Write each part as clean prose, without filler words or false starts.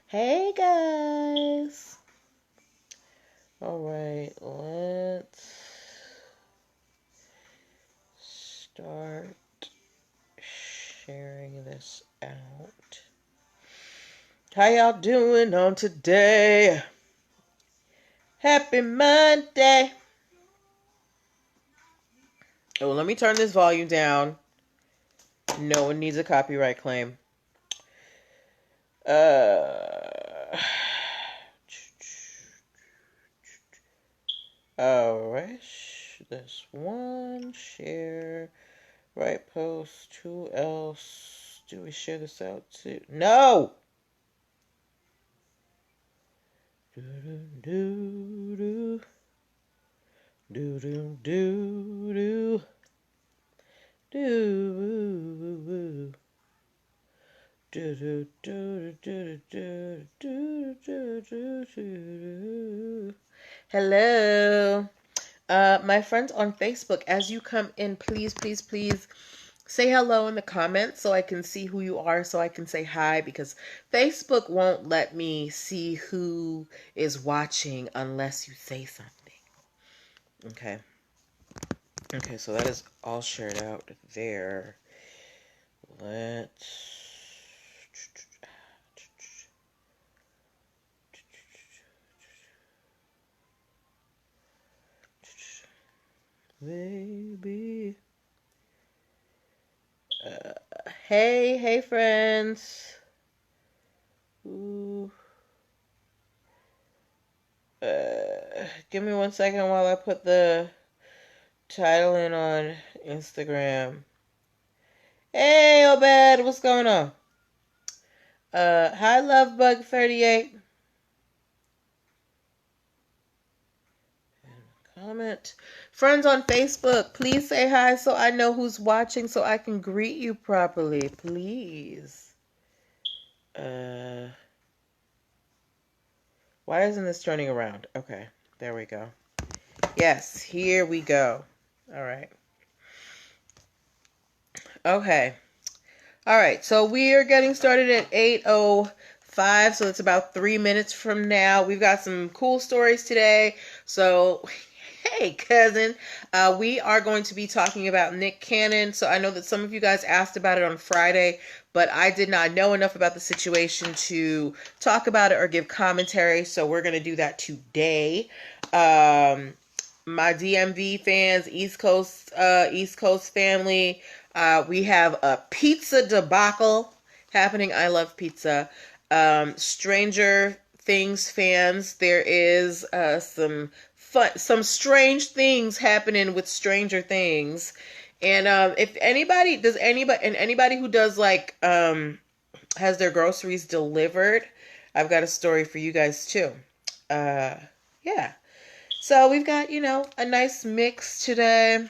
Hey guys. All right, let's start sharing this out. How y'all doing on today? Happy Monday. Oh, let me turn this volume down. No one needs a copyright claim. All right. This one, share, right post. Who else do we share this out to? No! Do do do do do do do do do. Hello. My friends on Facebook, as you come in, please say hello in the comments so I can see who you are, so I can say hi, because Facebook won't let me see who is watching unless you say something. Okay. Okay, so that is all shared out there. Let's... Baby. Hey friends. Ooh. Give me 1 second while I put the title in on Instagram. Hey, Obed, what's going on? Hi, Lovebug38. Comment. Friends on Facebook, please say hi so I know who's watching so I can greet you properly, please. Why isn't this turning around? Okay, there we go. Yes, here we go. All right. Okay. All right, so we are getting started at 8:05, so it's about 3 minutes from now. We've got some cool stories today. So, hey, cousin, we are going to be talking about Nick Cannon. So I know that some of you guys asked about it on Friday, but I did not know enough about the situation to talk about it or give commentary, so we're going to do that today. My DMV fans, East Coast family, we have a pizza debacle happening. I love pizza. Stranger Things fans, there is some strange things happening with Stranger Things. And if anybody who does like has their groceries delivered, I've got a story for you guys too. Yeah. So we've got, a nice mix today.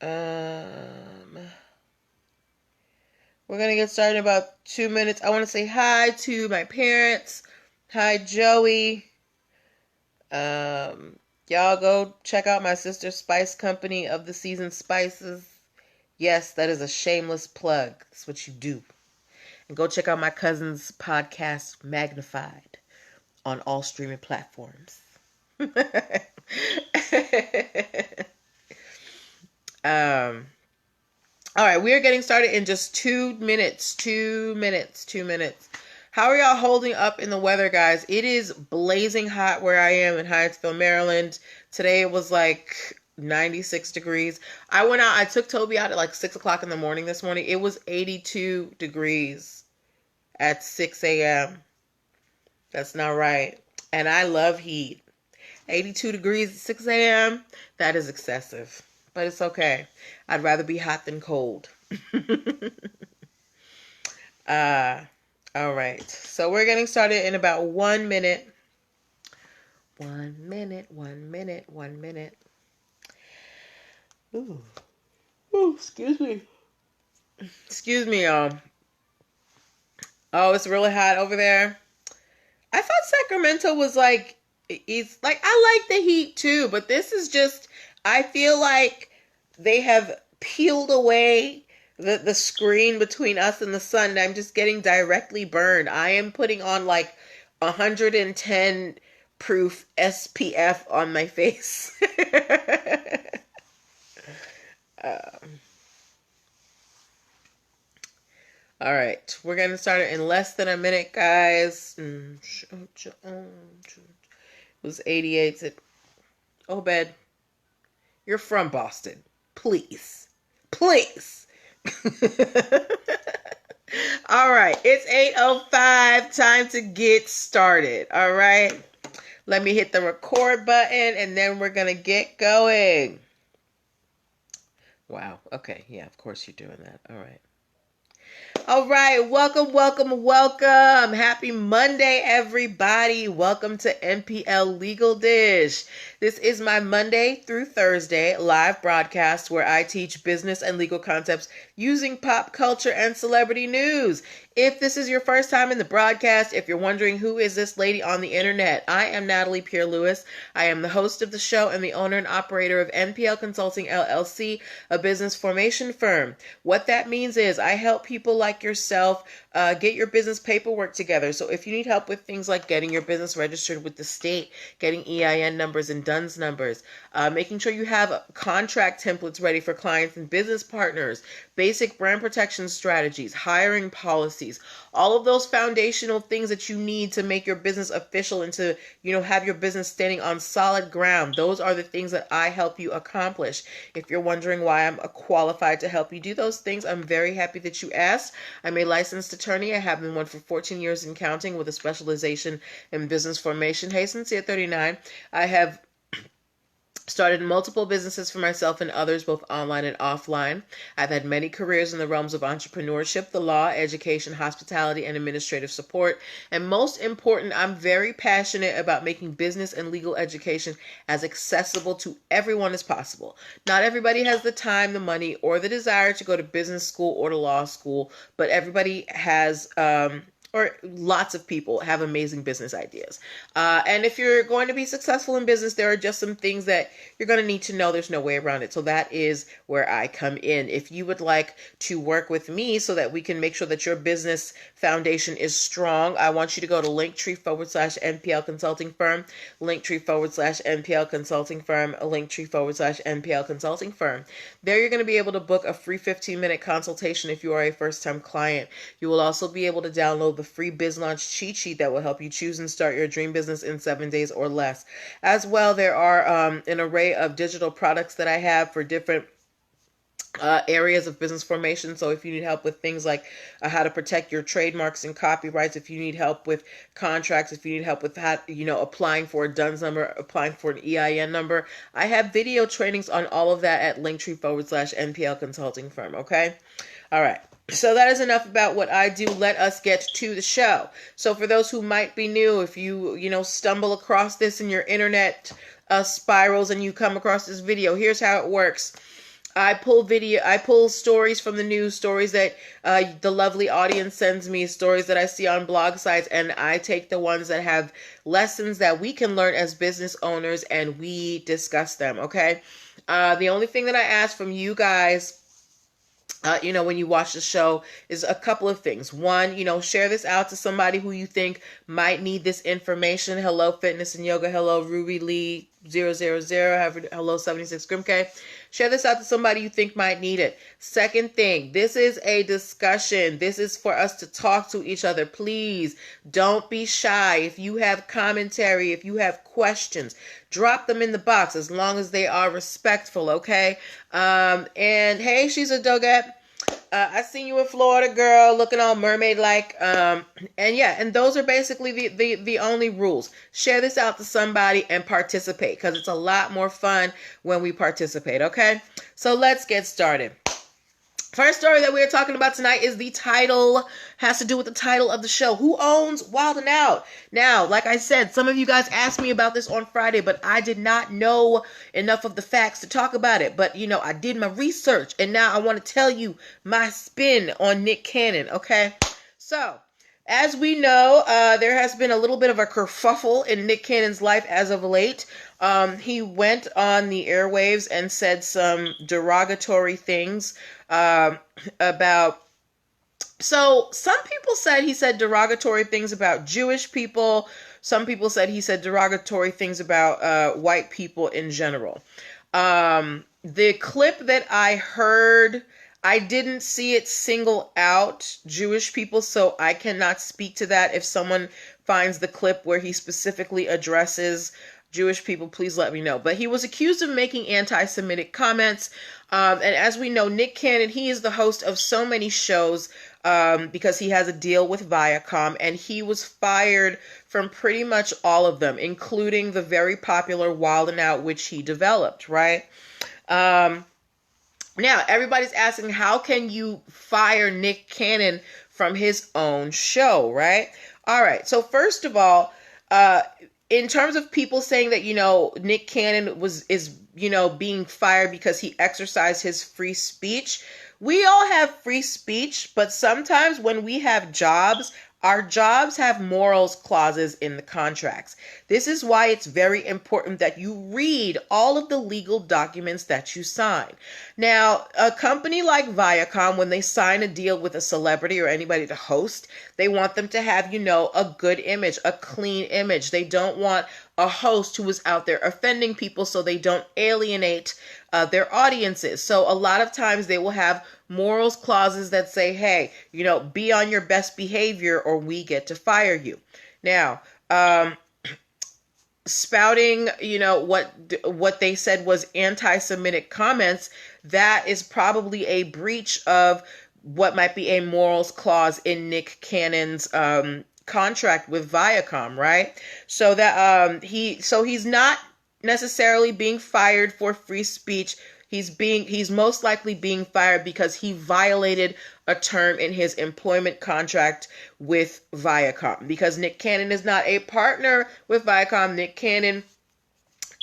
We're going to get started in about 2 minutes. I want to say hi to my parents. Hi, Joey. Y'all go check out my sister's spice company, Of the Season Spices. Yes, that is a shameless plug. That's what you do. And go check out my cousin's podcast, Magnified, on all streaming platforms. All right, we are getting started in just 2 minutes. 2 minutes. 2 minutes. How are y'all holding up in the weather, guys? It is blazing hot where I am in Hyattsville, Maryland. Today it was like 96 degrees. I went out, I took Toby out at like 6 o'clock in the morning this morning. It was 82 degrees at 6 a.m. That's not right. And I love heat. 82 degrees at 6 a.m., that is excessive. But it's okay. I'd rather be hot than cold. All right. So we're getting started in about 1 minute. 1 minute, 1 minute, 1 minute. Ooh. Ooh, excuse me. Excuse me, y'all. Oh, it's really hot over there. I thought Sacramento was like, it's like, I like the heat too, but this is just, I feel like they have peeled away the screen between us and the sun, and I'm just getting directly burned. I am putting on like 110 proof SPF on my face. All right, we're gonna start it in less than a minute, guys. It was 88. Obed, you're from Boston. Please. Please. All right, it's 8:05. Time to get started. All right. Let me hit the record button and then we're going to get going. Wow. Okay. Yeah, of course you're doing that. All right. All right, welcome, welcome, welcome. Happy Monday, everybody. Welcome to NPL Legal Dish. This is my Monday through Thursday live broadcast where I teach business and legal concepts using pop culture and celebrity news. If this is your first time in the broadcast, if you're wondering who is this lady on the internet, I am Natalie Pierre-Lewis. I am the host of the show and the owner and operator of NPL Consulting LLC, a business formation firm. What that means is I help people like yourself get your business paperwork together. So if you need help with things like getting your business registered with the state, getting EIN numbers and DUNS numbers, making sure you have contract templates ready for clients and business partners, basic brand protection strategies, hiring policies, all of those foundational things that you need to make your business official and to, have your business standing on solid ground. Those are the things that I help you accomplish. If you're wondering why I'm qualified to help you do those things, I'm very happy that you asked. I'm a licensed attorney. I have been one for 14 years in counting with a specialization in business formation. Hey, Sincere 39. I have started multiple businesses for myself and others, both online and offline. I've had many careers in the realms of entrepreneurship, the law, education, hospitality, and administrative support. And most important, I'm very passionate about making business and legal education as accessible to everyone as possible. Not everybody has the time, the money, or the desire to go to business school or to law school, but everybody has or lots of people have amazing business ideas. And if you're going to be successful in business, there are just some things that you're going to need to know. There's no way around it. So that is where I come in. If you would like to work with me so that we can make sure that your business foundation is strong, I want you to go to linktr.ee/NPL Consulting Firm, linktr.ee/NPL Consulting Firm, linktr.ee/NPL Consulting Firm. There you're going to be able to book a free 15-minute consultation if you are a first-time client. You will also be able to download the free Biz Launch cheat sheet that will help you choose and start your dream business in 7 days or less. As well, there are an array of digital products that I have for different areas of business formation. So if you need help with things like how to protect your trademarks and copyrights, if you need help with contracts, if you need help with how, applying for a DUNS number, applying for an EIN number, I have video trainings on all of that at linktree/NPL Consulting Firm. Okay. All right. So that is enough about what I do. Let us get to the show. So for those who might be new, if you, stumble across this in your internet spirals and you come across this video, here's how it works. I pull stories from the news, stories that the lovely audience sends me, stories that I see on blog sites, and I take the ones that have lessons that we can learn as business owners and we discuss them, okay? The only thing that I ask from you guys when you watch the show is a couple of things. One, share this out to somebody who you think might need this information. Hello, Fitness and Yoga. Hello, Ruby Lee 000. Hello, 76 Grimke. Share this out to somebody you think might need it. Second thing, this is a discussion. This is for us to talk to each other. Please don't be shy. If you have commentary, if you have questions, drop them in the box as long as they are respectful, okay? And hey, she's a Doggett. I seen you in Florida, girl, looking all mermaid-like. And those are basically the only rules. Share this out to somebody and participate because it's a lot more fun when we participate, okay? So let's get started. First story that we're talking about tonight is has to do with the title of the show. Who owns Wild 'N Out? Now, like I said, some of you guys asked me about this on Friday, but I did not know enough of the facts to talk about it. But, I did my research, and now I want to tell you my spin on Nick Cannon, okay? So, as we know, there has been a little bit of a kerfuffle in Nick Cannon's life as of late. He went on the airwaves and said some derogatory things about. So some people said he said derogatory things about Jewish people. Some people said he said derogatory things about white people in general. The clip that I heard, I didn't see it single out Jewish people, so I cannot speak to that. If someone finds the clip where he specifically addresses Jewish people, please let me know. But he was accused of making anti-Semitic comments. And as we know, Nick Cannon, he is the host of so many shows because he has a deal with Viacom, and he was fired from pretty much all of them, including the very popular Wild 'N Out, which he developed, right? Now, everybody's asking, how can you fire Nick Cannon from his own show, right? All right, so first of all, in terms of people saying that, Nick Cannon is being fired because he exercised his free speech, we all have free speech, but sometimes when we have jobs, our jobs have morals clauses in the contracts. This is why it's very important that you read all of the legal documents that you sign. Now, a company like Viacom, when they sign a deal with a celebrity or anybody to host, they want them to have, a good image, a clean image. They don't want a host who is out there offending people so they don't alienate their audiences. So a lot of times they will have morals clauses that say, hey, be on your best behavior or we get to fire you. Now, spouting, what they said was anti-Semitic comments, that is probably a breach of what might be a morals clause in Nick Cannon's contract with Viacom, right? So that he's not necessarily being fired for free speech. He's most likely being fired because he violated a term in his employment contract with Viacom. Because Nick Cannon is not a partner with Viacom. Nick Cannon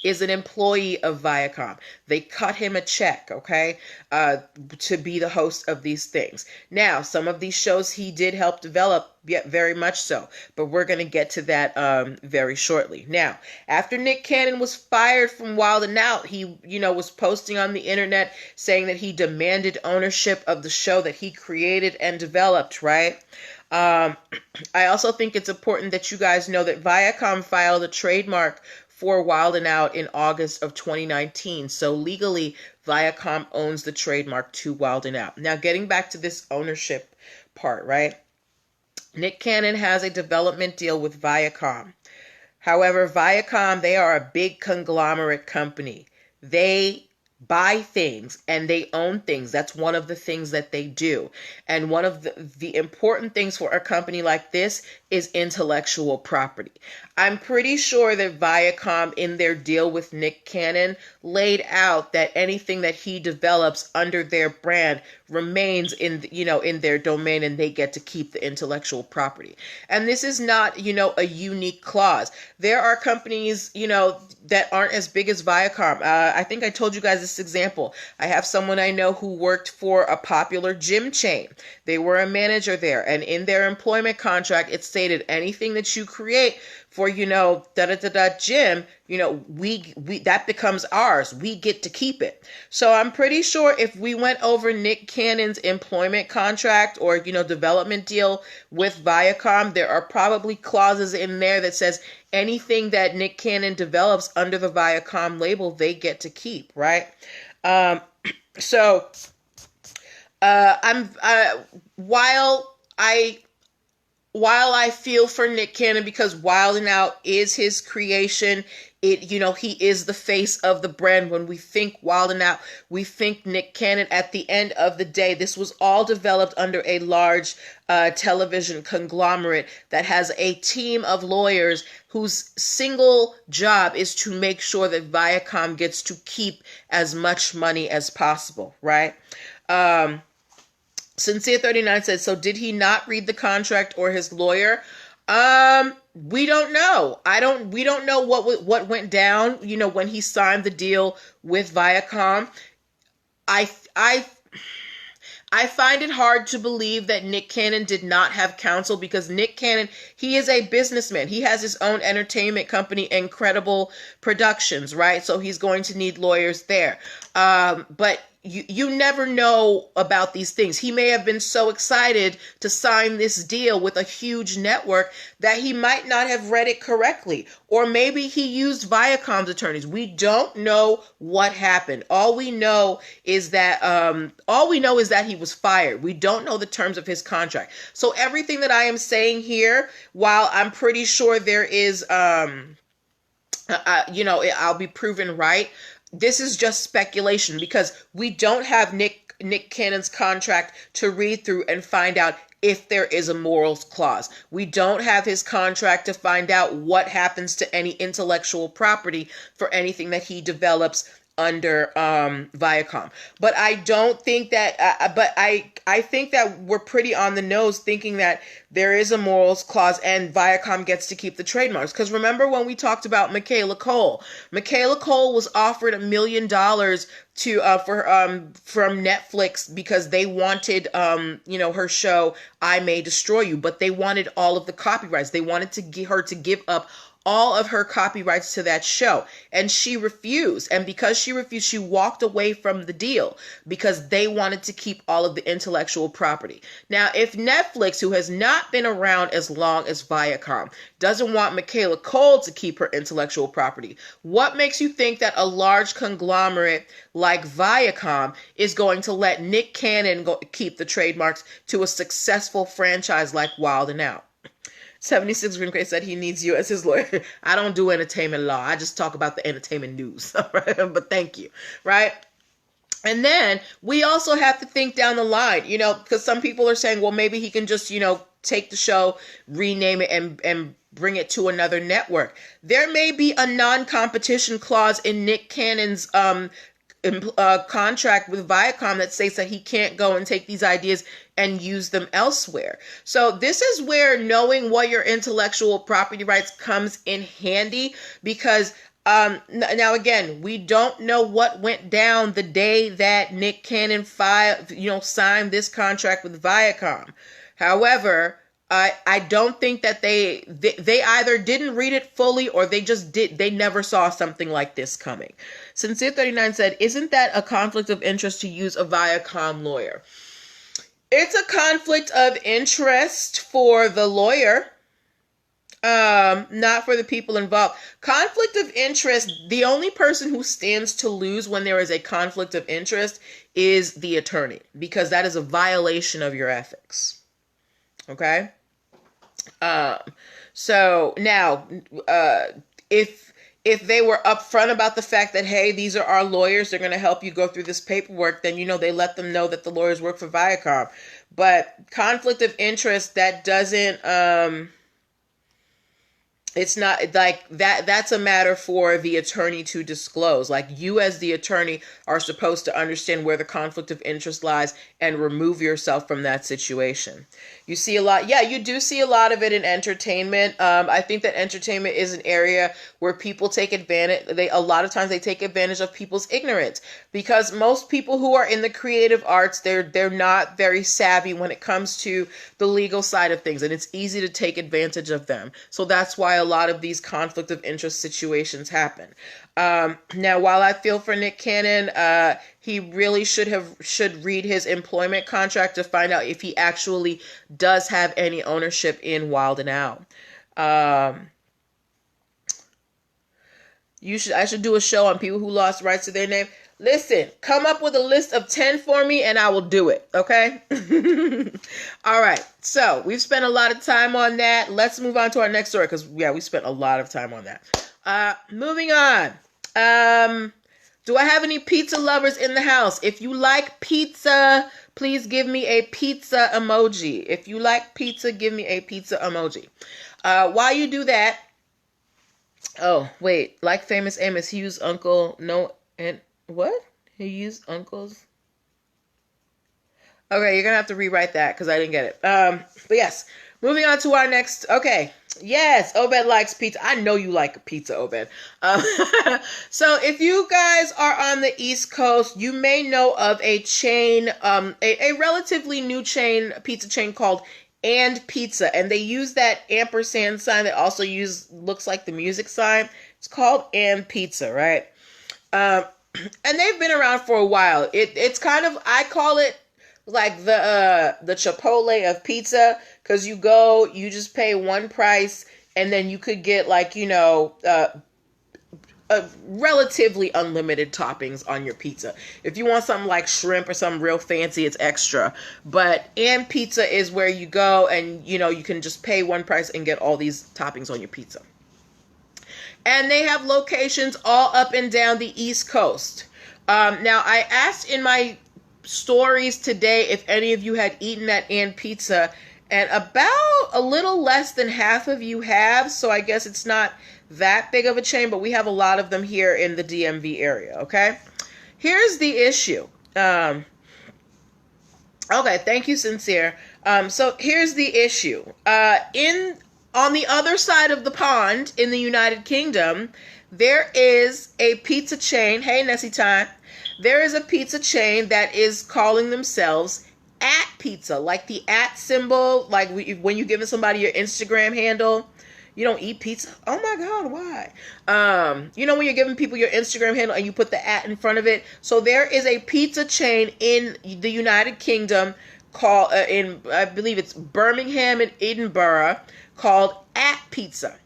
is an employee of Viacom. They cut him a check, okay, to be the host of these things. Now, some of these shows he did help develop, yet very much so, but we're going to get to that very shortly. Now, after Nick Cannon was fired from Wild 'N Out, he, was posting on the internet saying that he demanded ownership of the show that he created and developed, right? I also think it's important that you guys know that Viacom filed a trademark for Wild 'N Out in August of 2019. So legally, Viacom owns the trademark to Wild 'N Out. Now, getting back to this ownership part, right? Nick Cannon has a development deal with Viacom. However, Viacom, they are a big conglomerate company. They buy things and they own things. That's one of the things that they do. And one of the important things for a company like this is intellectual property. I'm pretty sure that Viacom, in their deal with Nick Cannon, laid out that anything that he develops under their brand remains in their domain, and they get to keep the intellectual property. And this is not, a unique clause. There are companies, that aren't as big as Viacom. I think I told you guys this example. I have someone I know who worked for a popular gym chain. They were a manager there, and in their employment contract, it stated anything that you create for, gym, we that becomes ours. We get to keep it. So I'm pretty sure if we went over Nick Cannon's employment contract or, development deal with Viacom, there are probably clauses in there that says anything that Nick Cannon develops under the Viacom label, they get to keep, right? While I feel for Nick Cannon because Wild 'N Out is his creation, he is the face of the brand. When we think Wild 'N Out, we think Nick Cannon. At the end of the day, this was all developed under a large television conglomerate that has a team of lawyers whose single job is to make sure that Viacom gets to keep as much money as possible, right? Sincere39 says, so did he not read the contract or his lawyer? We don't know. We don't know what went down, when he signed the deal with Viacom. I find it hard to believe that Nick Cannon did not have counsel because Nick Cannon, he is a businessman. He has his own entertainment company, Incredible Productions, right? So he's going to need lawyers there. But you never know about these things. He may have been so excited to sign this deal with a huge network that he might not have read it correctly. Or maybe he used Viacom's attorneys. We don't know what happened. All we know is that he was fired. We don't know the terms of his contract. So everything that I am saying here, while I'm pretty sure there is I'll be proven right, this is just speculation because we don't have Nick Cannon's contract to read through and find out if there is a morals clause. We don't have his contract to find out what happens to any intellectual property for anything that he develops under Viacom. But I don't think that, I think that we're pretty on the nose thinking that there is a morals clause and Viacom gets to keep the trademarks. Because remember when we talked about Michaela Cole? Michaela Cole was offered $1 million from Netflix because they wanted her show I May Destroy You, but they wanted all of the copyrights. They wanted to get her to give up all of her copyrights to that show. And she refused. And because she refused, she walked away from the deal because they wanted to keep all of the intellectual property. Now, if Netflix, who has not been around as long as Viacom, doesn't want Michaela Cole to keep her intellectual property, what makes you think that a large conglomerate like Viacom is going to let Nick Cannon keep the trademarks to a successful franchise like Wild 'N Out? 76 Green Cray said he needs you as his lawyer. I don't do entertainment law. I just talk about the entertainment news. Right? But thank you. Right? And then we also have to think down the line, because some people are saying, well, maybe he can just, take the show, rename it and bring it to another network. There may be a non-competition clause in Nick Cannon's contract with Viacom that states that he can't go and take these ideas and use them elsewhere. So this is where knowing what your intellectual property rights comes in handy, because now again, we don't know what went down the day that Nick Cannon signed this contract with Viacom. However, I don't think that they either didn't read it fully or they never saw something like this coming. Sincere39 said, isn't that a conflict of interest to use a Viacom lawyer? It's a conflict of interest for the lawyer, not for the people involved. Conflict of interest, the only person who stands to lose when there is a conflict of interest is the attorney, because that is a violation of your ethics. Okay? So now, if they were upfront about the fact that, hey, these are our lawyers, they're going to help you go through this paperwork, then, they let them know that the lawyers work for Viacom. But conflict of interest, that doesn't, it's not like that. That's a matter for the attorney to disclose. Like, you as the attorney are supposed to understand where the conflict of interest lies and remove yourself from that situation. You see a lot. Yeah, you do see a lot of it in entertainment. I think that entertainment is an area where people take advantage. A lot of times they take advantage of people's ignorance, because most people who are in the creative arts, they're not very savvy when it comes to the legal side of things, and it's easy to take advantage of them. So that's why a lot of these conflict of interest situations happen. Now, while I feel for Nick Cannon, he really should read his employment contract to find out if he actually does have any ownership in Wild 'N Out. I should do a show on people who lost rights to their name. Listen, come up with a list of 10 for me and I will do it, okay? All right, so we've spent a lot of time on that. Let's move on to our next story, because, yeah, we spent a lot of time on that. Moving on. Do I have any pizza lovers in the house? If you like pizza, please give me a pizza emoji. If you like pizza, give me a pizza emoji. While you do that, oh, wait, like Famous Amos, he used Uncle, no, and what? He used Uncle's? Okay, you're going to have to rewrite that because I didn't get it. But yes, moving on to our next, okay. Yes, Obed likes pizza. I know you like pizza, Obed. So if you guys are on the East Coast, you may know of a chain, a relatively new pizza chain called And Pizza. And they use that ampersand sign that also looks like the music sign. It's called And Pizza, right? and they've been around for a while. It's kind of, I call it like the Chipotle of pizza, because you just pay one price, and then you could get like, relatively unlimited toppings on your pizza. If you want something like shrimp or something real fancy, it's extra. But and pizza is where you go and you can just pay one price and get all these toppings on your pizza. And they have locations all up and down the East Coast. Now, I asked in my stories today if any of you had eaten at And Pizza, and about a little less than half of you have, so I guess it's not that big of a chain, but we have a lot of them here in the DMV area, okay? Here's the issue. Okay, thank you, Sincere. So here's the issue. On the other side of the pond in the United Kingdom, there is a pizza chain. Hey, Nessie Time. There is a pizza chain that is calling themselves at pizza, like the at symbol, like when you're giving somebody your Instagram handle. You don't eat pizza? Oh my God, why? When you're giving people your Instagram handle and you put the at in front of it. So there is a pizza chain in the United Kingdom called, I believe it's Birmingham and Edinburgh, called At Pizza.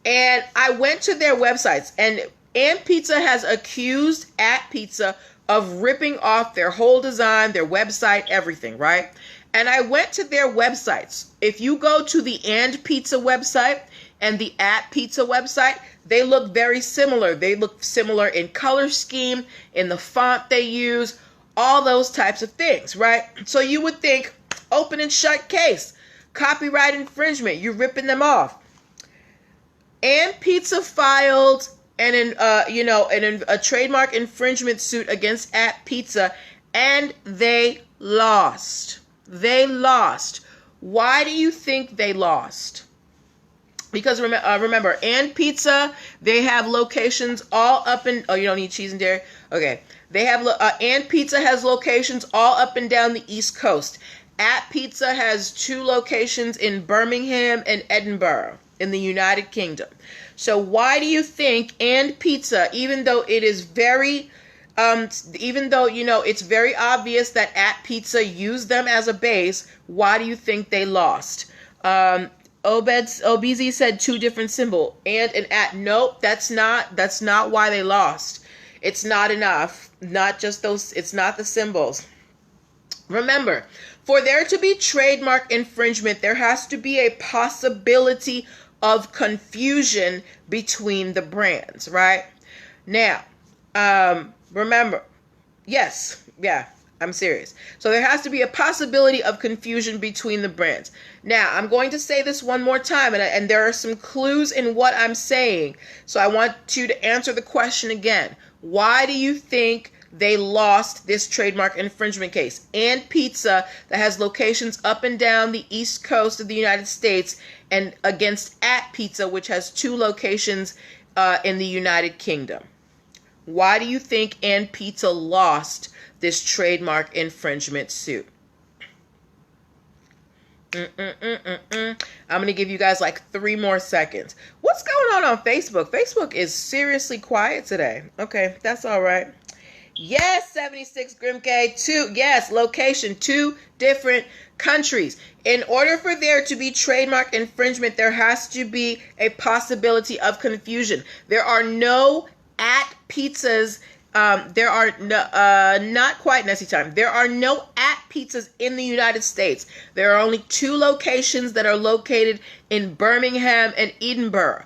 And I went to their websites, and Pizza has accused At Pizza of ripping off their whole design, their website, everything, right? And I went to their websites. If you go to the And Pizza website and the At Pizza website, they look very similar. They look similar in color scheme, in the font they use, all those types of things, right? So you would think, open and shut case, copyright infringement, you're ripping them off. And Pizza filed a trademark infringement suit against At Pizza, and they lost. They lost. Why do you think they lost? Because remember, And Pizza, they have locations all up in, you don't need cheese and dairy? Okay. They have, And Pizza has locations all up and down the East Coast. At Pizza has 2 locations in Birmingham and Edinburgh in the United Kingdom. So why do you think And Pizza, even though it is very, it's very obvious that At Pizza used them as a base, why do you think they lost? OBZ said 2 different symbol, and at. Nope, that's not why they lost. It's not enough. Not just those, it's not the symbols. Remember, for there to be trademark infringement, there has to be a possibility of confusion between the brands, right? Now, remember, yes, yeah, I'm serious. So there has to be a possibility of confusion between the brands. Now, I'm going to say this one more time, and there are some clues in what I'm saying. So I want you to answer the question again. Why do you think they lost this trademark infringement case? And Pizza, that has locations up and down the East Coast of the United States, and against At Pizza, which has 2 locations in the United Kingdom. Why do you think And Pizza lost this trademark infringement suit? I'm going to give you guys like 3 more seconds. What's going on Facebook? Facebook is seriously quiet today. Okay, that's all right. Yes, 76 Grimk, 2, yes, location, 2 different countries. In order for there to be trademark infringement, there has to be a possibility of confusion. There are no At Pizzas, there are no, not quite Nessie Time. There are no At Pizzas in the United States. There are only 2 locations that are located in Birmingham and Edinburgh.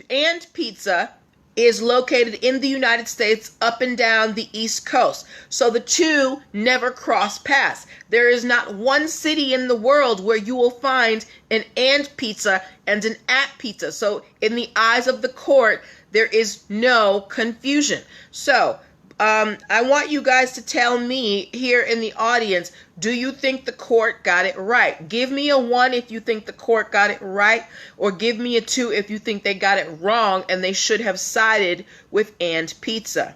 And Pizza is located in the United States up and down the East Coast. So the 2 never cross paths. There is not one city in the world where you will find an And Pizza and an At Pizza. So in the eyes of the court, there is no confusion. So I want you guys to tell me here in the audience, do you think the court got it right? Give me a 1 if you think the court got it right, or give me a 2 if you think they got it wrong and they should have sided with And Pizza.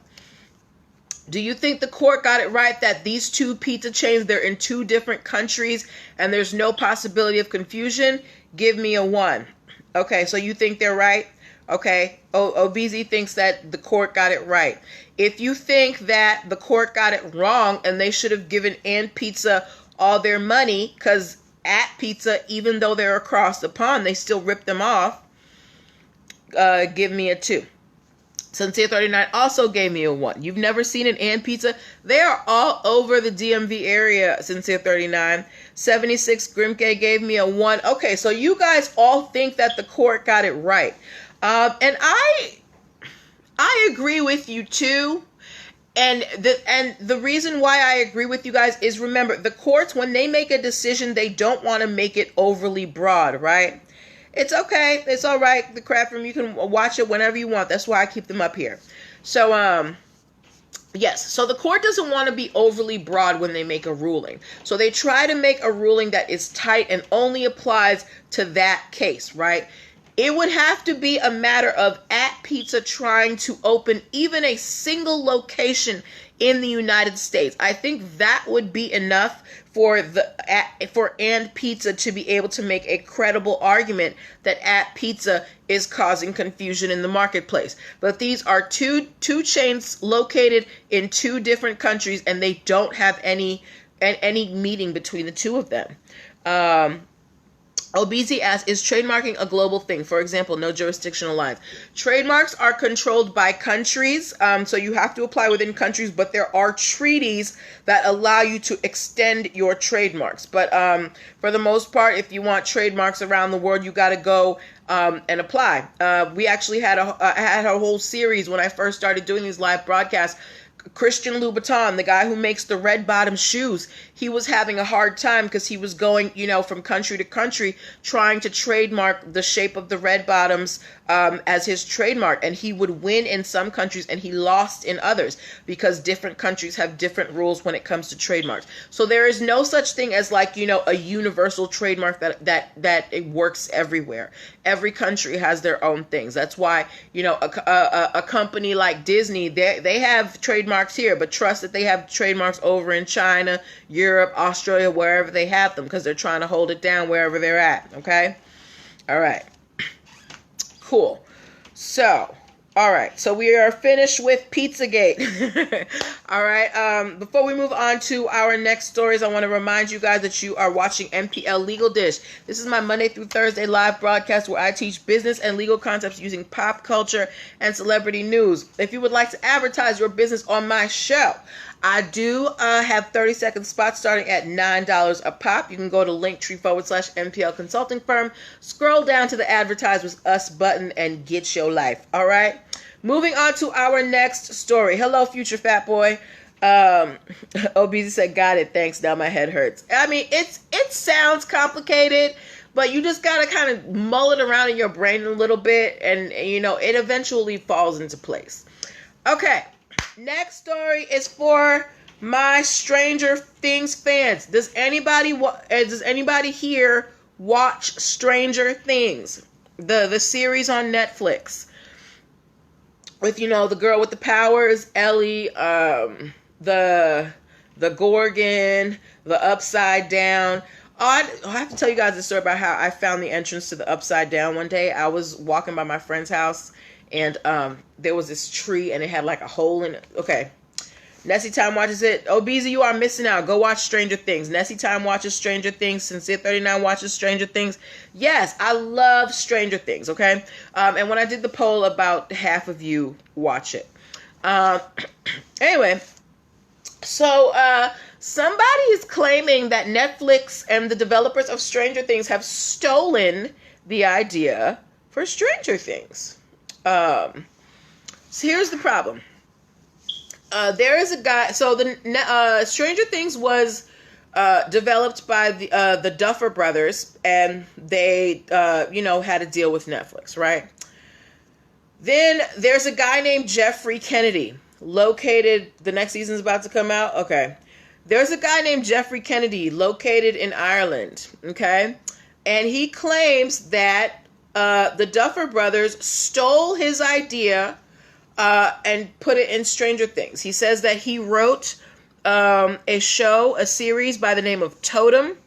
Do you think the court got it right that these 2 pizza chains, they're in 2 different countries and there's no possibility of confusion? Give me a 1. Okay, so you think they're right? Okay, OBZ thinks that the court got it right. If you think that the court got it wrong and they should have given And Pizza all their money, because at Pizza, even though they're across the pond, they still ripped them off, give me a 2. Sincere 39 also gave me a 1. You've never seen an And Pizza? They are all over the DMV area, Sincere 39. 76 Grimke gave me a 1. Okay, so you guys all think that the court got it right. And I agree with you too. And the reason why I agree with you guys is, remember, the courts, when they make a decision, they don't want to make it overly broad, right? It's okay. It's all right. The Crap Room, you can watch it whenever you want. That's why I keep them up here. So, yes. So the court doesn't want to be overly broad when they make a ruling. So they try to make a ruling that is tight and only applies to that case, right? It would have to be a matter of At Pizza trying to open even a single location in the United States. I think that would be enough for And Pizza to be able to make a credible argument that At Pizza is causing confusion in the marketplace. But these are two chains located in 2 different countries, and they don't have any meeting between the 2 of them. OBZ asks, is trademarking a global thing? For example, no jurisdictional lines. Trademarks are controlled by countries, so you have to apply within countries, but there are treaties that allow you to extend your trademarks. But for the most part, if you want trademarks around the world, you got to go and apply. We actually had a whole series when I first started doing these live broadcasts. Christian Louboutin, the guy who makes the red bottom shoes, he was having a hard time because he was going, from country to country trying to trademark the shape of the red bottoms as his trademark. And he would win in some countries and he lost in others because different countries have different rules when it comes to trademarks. So there is no such thing as a universal trademark that it works everywhere. Every country has their own things. That's why, a company like Disney, they have trademarks here, but trust that they have trademarks over in China, Europe, Australia, wherever they have them, because they're trying to hold it down wherever they're at. Okay? All right. Cool. So, all right. So we are finished with Pizzagate. All right. Before we move on to our next stories, I want to remind you guys that you are watching MPL Legal Dish. This is my Monday through Thursday live broadcast where I teach business and legal concepts using pop culture and celebrity news. If you would like to advertise your business on my show, I do have 30-second spots starting at $9 a pop. You can go to linktr.ee/nplconsultingfirm, scroll down to the Advertise with Us button, and get your life. All right? Moving on to our next story. Hello, future fat boy. OBZ said, got it. Thanks. Now my head hurts. I mean, it sounds complicated, but you just got to kind of mull it around in your brain a little bit, and, it eventually falls into place. Okay. Next story is for my Stranger Things fans. Does anybody here watch Stranger Things? The series on Netflix. With, the girl with the powers, Ellie, the Gorgon, the Upside Down. I have to tell you guys a story about how I found the entrance to the Upside Down one day. I was walking by my friend's house, and there was this tree, and it had a hole in it. Okay. Nessie Time watches it. OBZ, you are missing out. Go watch Stranger Things. Nessie Time watches Stranger Things. Sincere 39 watches Stranger Things. Yes, I love Stranger Things, okay? And when I did the poll, about half of you watch it. Anyway, so somebody is claiming that Netflix and the developers of Stranger Things have stolen the idea for Stranger Things. So here's the problem. There is a guy. So the Stranger Things was developed by the Duffer Brothers, and they had a deal with Netflix, right? Then there's a guy named Jeffrey Kennedy, located. The next season's about to come out. Okay, there's a guy named Jeffrey Kennedy, located in Ireland. Okay, and he claims that the Duffer Brothers stole his idea and put it in Stranger Things. He says that he wrote a series by the name of Totem,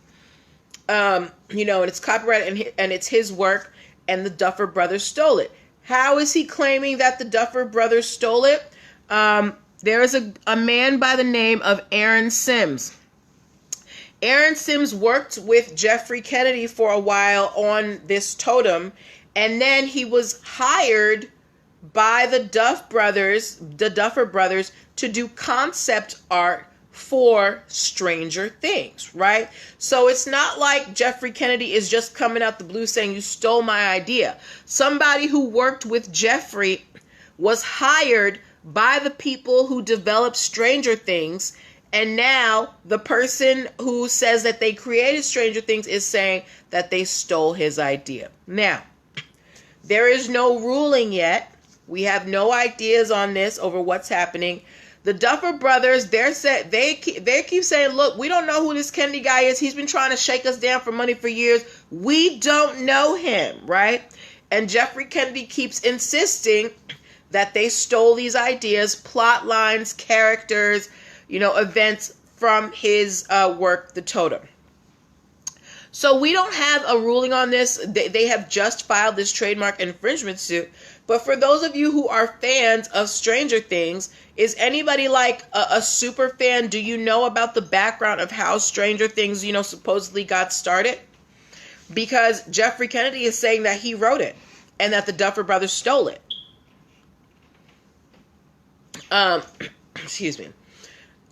and it's copyrighted and it's his work, and the Duffer Brothers stole it. How is he claiming that the Duffer Brothers stole it? There is a man by the name of Aaron Sims. Aaron Sims worked with Jeffrey Kennedy for a while on this totem, and then he was hired by the Duffer Brothers, to do concept art for Stranger Things, right? So it's not like Jeffrey Kennedy is just coming out the blue saying, you stole my idea. Somebody who worked with Jeffrey was hired by the people who developed Stranger Things, and now the person who says that they created Stranger Things is saying that they stole his idea. Now, there is no ruling yet. We have no ideas on this over what's happening. The Duffer Brothers, they keep saying, look, we don't know who this Kennedy guy is. He's been trying to shake us down for money for years. We don't know him, right? And Jeffrey Kennedy keeps insisting that they stole these ideas, plot lines, characters, events from his work, The Totem. So we don't have a ruling on this. They have just filed this trademark infringement suit. But for those of you who are fans of Stranger Things, is anybody like a super fan? Do you know about the background of how Stranger Things, supposedly got started? Because Jeffrey Kennedy is saying that he wrote it and that the Duffer Brothers stole it. Excuse me.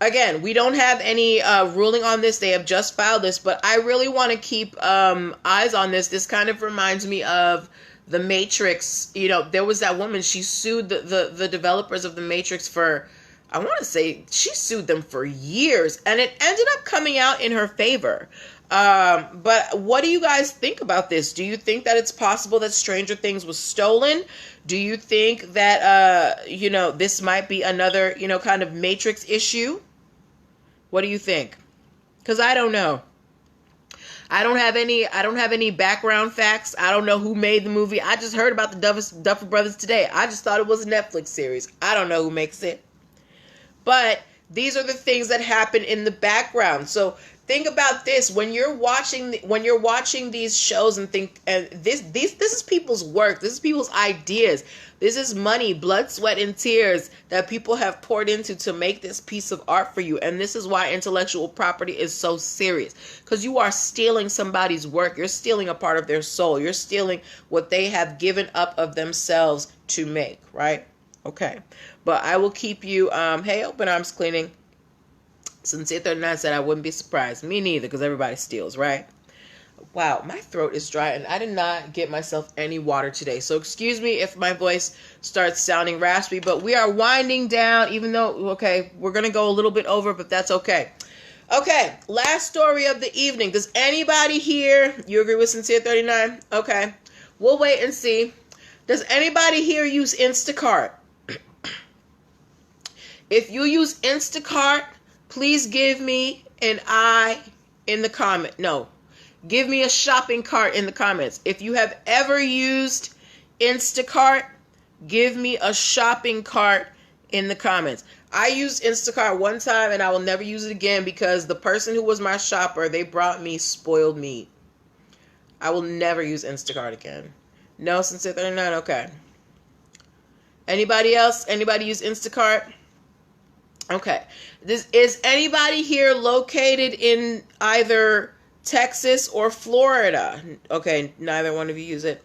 Again, we don't have any ruling on this. They have just filed this, but I really want to keep eyes on this. This kind of reminds me of The Matrix. There was that woman, she sued the developers of The Matrix for, I want to say, she sued them for years, and it ended up coming out in her favor. But what do you guys think about this? Do you think that it's possible that Stranger Things was stolen? Do you think that, this might be another, kind of Matrix issue? What do you think? Because I don't know. I don't have any background facts. I don't know who made the movie. I just heard about the Duffer Brothers today. I just thought it was a Netflix series. I don't know who makes it. But these are the things that happen in the background. So think about this when you're watching these shows and think, and this is people's work. This is people's ideas. This is money, blood, sweat, and tears that people have poured into to make this piece of art for you. And this is why intellectual property is so serious, because you are stealing somebody's work. You're stealing a part of their soul. You're stealing what they have given up of themselves to make, right? Okay. But I will keep you, hey, Open Arms Cleaning. Sincere 39 said I wouldn't be surprised. Me neither, because everybody steals, right? Wow, my throat is dry, and I did not get myself any water today. So excuse me if my voice starts sounding raspy, but we are winding down, even though, okay, we're going to go a little bit over, but that's okay. Okay, last story of the evening. Does anybody here, you agree with Sincere 39? Okay, we'll wait and see. Does anybody here use Instacart? If you use Instacart, please give me an I in the comment. No, give me a shopping cart in the comments. If you have ever used Instacart, give me a shopping cart in the comments. I used Instacart one time and I will never use it again because the person who was my shopper, they brought me spoiled meat. I will never use Instacart again. No, Sincere 39, okay. Anybody else? Anybody use Instacart? Okay. Is anybody here located in either Texas or Florida? Okay, neither one of you use it.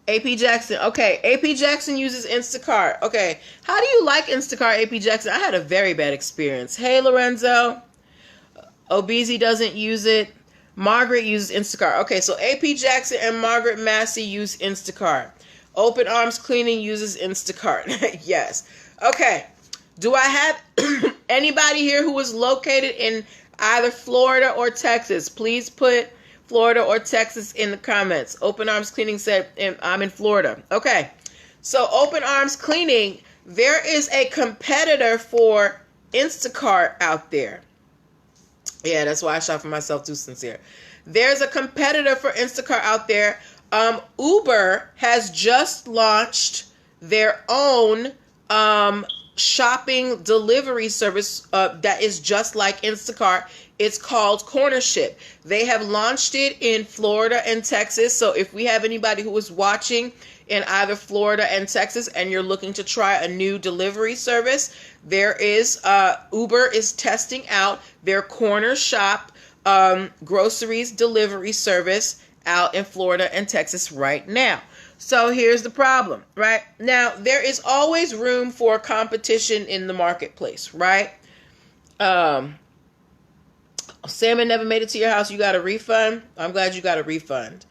AP Jackson. Okay, AP Jackson uses Instacart. Okay, how do you like Instacart, AP Jackson? I had a very bad experience. Hey, Lorenzo. Obese doesn't use it. Margaret uses Instacart. Okay, so AP Jackson and Margaret Massey use Instacart. Open Arms Cleaning uses Instacart. Yes. Okay. Do I have anybody here who is located in either Florida or Texas? Please put Florida or Texas in the comments. Open Arms Cleaning said, I'm in Florida. Okay. So Open Arms Cleaning, there is a competitor for Instacart out there. Yeah, that's why I shop for myself too, Sincere. There's a competitor for Instacart out there. Uber has just launched their own shopping delivery service that is just like Instacart. It's called Cornership. They have launched it in Florida and Texas. So if we have anybody who is watching in either Florida and Texas and you're looking to try a new delivery service, there is Uber is testing out their Corner Shop groceries delivery service out in Florida and Texas right now. So here's the problem, right? Now, there is always room for competition in the marketplace, right? Salmon never made it to your house. You got a refund? I'm glad you got a refund.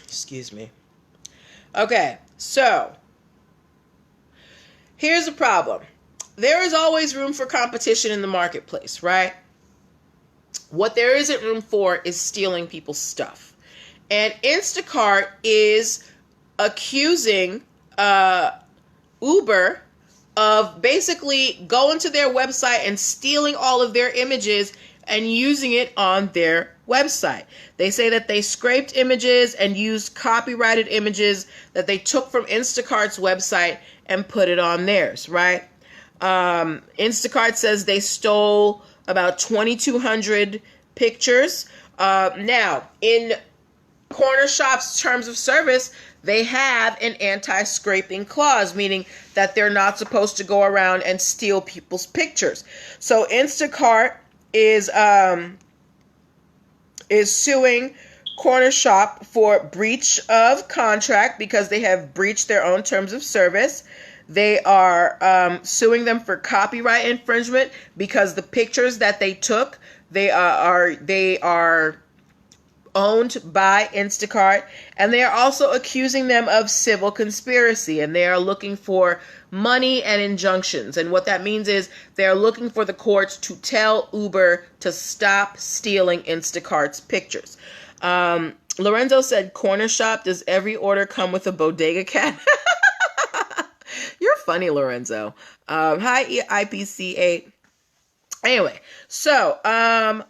Excuse me. Okay, so here's the problem. There is always room for competition in the marketplace, right? What there isn't room for is stealing people's stuff. And Instacart is accusing Uber of basically going to their website and stealing all of their images and using it on their website. They say that they scraped images and used copyrighted images that they took from Instacart's website and put it on theirs, right? Instacart says they stole about 2,200 pictures. Now, in Corner Shop's terms of service, they have an anti-scraping clause, meaning that they're not supposed to go around and steal people's pictures. So Instacart is suing Corner Shop for breach of contract because they have breached their own terms of service. They are suing them for copyright infringement because the pictures that they took, they are owned by Instacart, and they are also accusing them of civil conspiracy, and they are looking for money and injunctions. And what that means is they're looking for the courts to tell Uber to stop stealing Instacart's pictures. Lorenzo said, Corner Shop, does every order come with a bodega cat? You're funny, Lorenzo. Hi, IPC8. Anyway, so I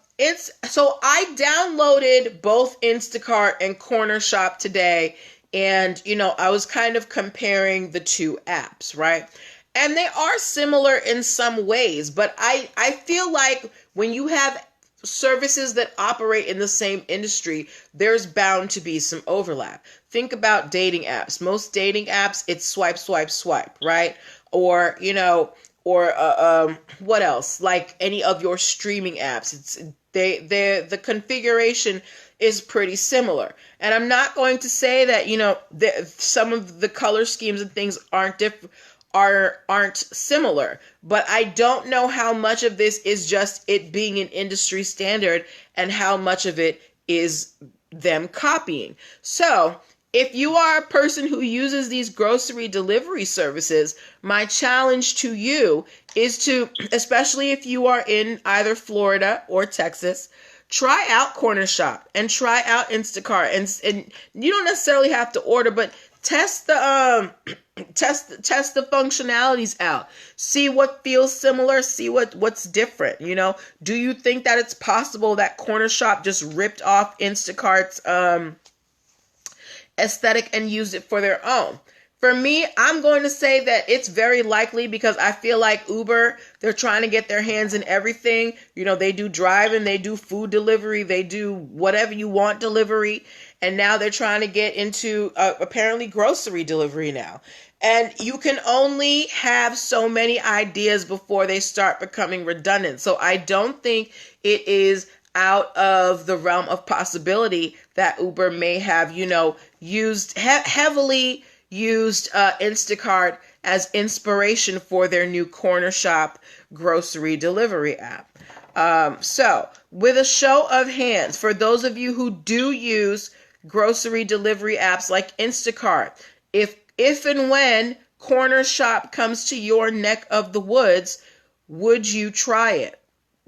downloaded both Instacart and Corner Shop today, and I was kind of comparing the two apps, right? And they are similar in some ways, but I feel like when you have services that operate in the same industry, there's bound to be some overlap. Think about dating apps. Most dating apps, it's swipe, swipe, swipe, right? Or what else? Like any of your streaming apps, the configuration is pretty similar. And I'm not going to say that some of the color schemes and things aren't similar, but I don't know how much of this is just it being an industry standard and how much of it is them copying. So if you are a person who uses these grocery delivery services, my challenge to you is to, especially if you are in either Florida or Texas, try out Corner Shop and try out Instacart. And you don't necessarily have to order, but test the functionalities out. See what feels similar, see what's different, Do you think that it's possible that Corner Shop just ripped off Instacart's aesthetic and used it for their own? For me, I'm going to say that it's very likely because I feel like Uber, they're trying to get their hands in everything. They do driving, they do food delivery, they do whatever you want delivery. And now they're trying to get into apparently grocery delivery now. And you can only have so many ideas before they start becoming redundant. So I don't think it is out of the realm of possibility that Uber may have, heavily used Instacart as inspiration for their new Corner Shop grocery delivery app. So with a show of hands, for those of you who do use grocery delivery apps like Instacart, if and when Corner Shop comes to your neck of the woods, would you try it?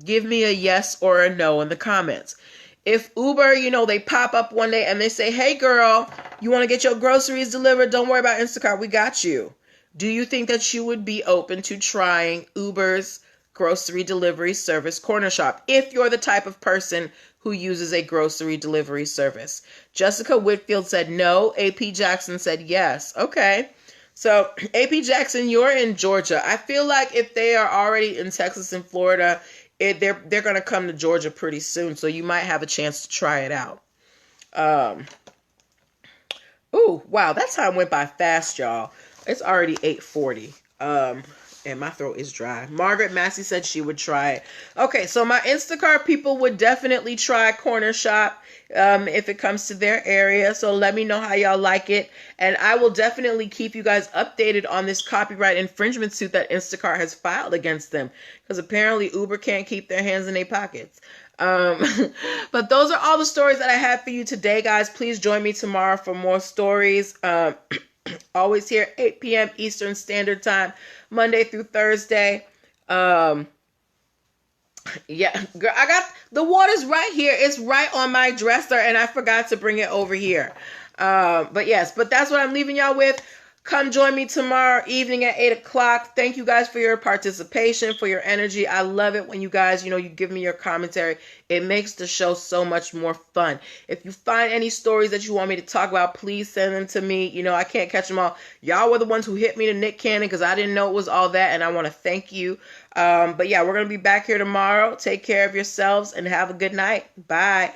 Give me a yes or a no in the comments. If Uber, they pop up one day and they say, hey girl, you want to get your groceries delivered? Don't worry about Instacart. We got you. Do you think that you would be open to trying Uber's grocery delivery service, Corner Shop, if you're the type of person who uses a grocery delivery service? Jessica Whitfield said no. AP Jackson said yes. Okay. So, AP Jackson, you're in Georgia. I feel like if they are already in Texas and Florida, they're going to come to Georgia pretty soon. So you might have a chance to try it out. Ooh, wow, that time went by fast, y'all. It's already 8:40. And my throat is dry. Margaret Massey said she would try it. Okay, so my Instacart people would definitely try Corner Shop if it comes to their area. So let me know how y'all like it. And I will definitely keep you guys updated on this copyright infringement suit that Instacart has filed against them. Because apparently Uber can't keep their hands in their pockets. But those are all the stories that I have for you today, guys. Please join me tomorrow for more stories. Always here, 8 p.m. Eastern Standard Time, Monday through Thursday. Yeah, girl, I got the water's right here. It's right on my dresser, and I forgot to bring it over here. But that's what I'm leaving y'all with. Come join me tomorrow evening at 8 o'clock. Thank you guys for your participation, for your energy. I love it when you guys, you give me your commentary. It makes the show so much more fun. If you find any stories that you want me to talk about, please send them to me. I can't catch them all. Y'all were the ones who hit me to Nick Cannon because I didn't know it was all that, and I want to thank you. But yeah, we're going to be back here tomorrow. Take care of yourselves and have a good night. Bye.